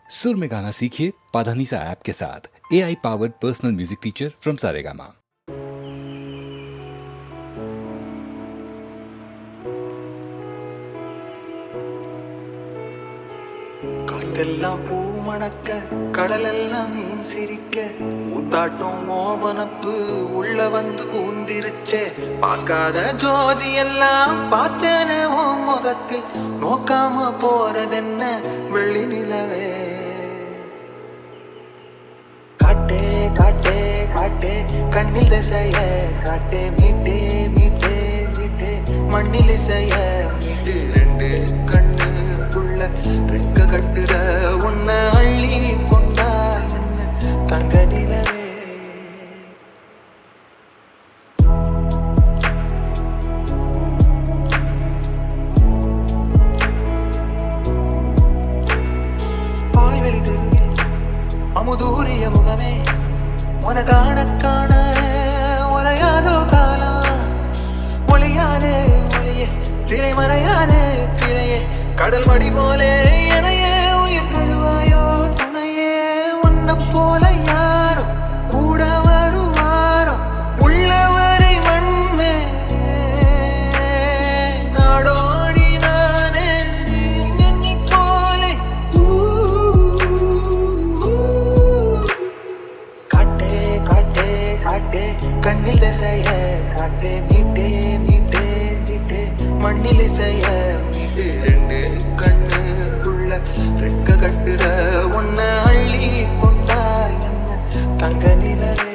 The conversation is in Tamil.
सुर में गाना सीखिए पाधानीसा ऐप के साथ। AI powered personal music teacher from Saregama. காத்தெல்லாம் பூ மணக்க கடலெல்லாம் மீன் சிரிக்க ஊத்தாட்டம் மோபனப்பு உள்ள வந்து ஊந்திருச்சே பார்க்காத ஜோதி எல்லாம் பார்த்தேனே ஓ முகத்தில் நோக்காம போறதென்ன வெள்ளி நிலவே காட்டே காட்டே காட்டே கண்ணில் திசைய காட்டே மீட்டே மீட்டே மீட்டே மண்ணில் இசைய மீட்டு ரெண்டு கண்ணு உள்ள ரெக்க கட்டுற உன்னை அள்ளி கொண்டா என்ன தங்க நிலவே பால்வெளி தெருவில் அமுதூரிய முகமே உன காண காண உரையாதோ காலம் ஒளியானே ஒளியே திரைமறையானே பிறையே கடல் மடி போலே எனையே உயிர் கழுவாயோ துணையே உன்ன போல யாரோ கூட வருவாரோ உள்ளவரை மண்ணே நாடோடி நானே நீ போலே காட்டே காட்டே காட்டே கண்ணில் திசைய காட்டே மீட்டே மீட்டே மீட்டே மண்ணில் இசைய மீட்டு ரெண்டு கண்ணு உள்ள ரெக்க கட்டுற உன்னை அள்ளி கொண்டா என்ன தங்க நிலவே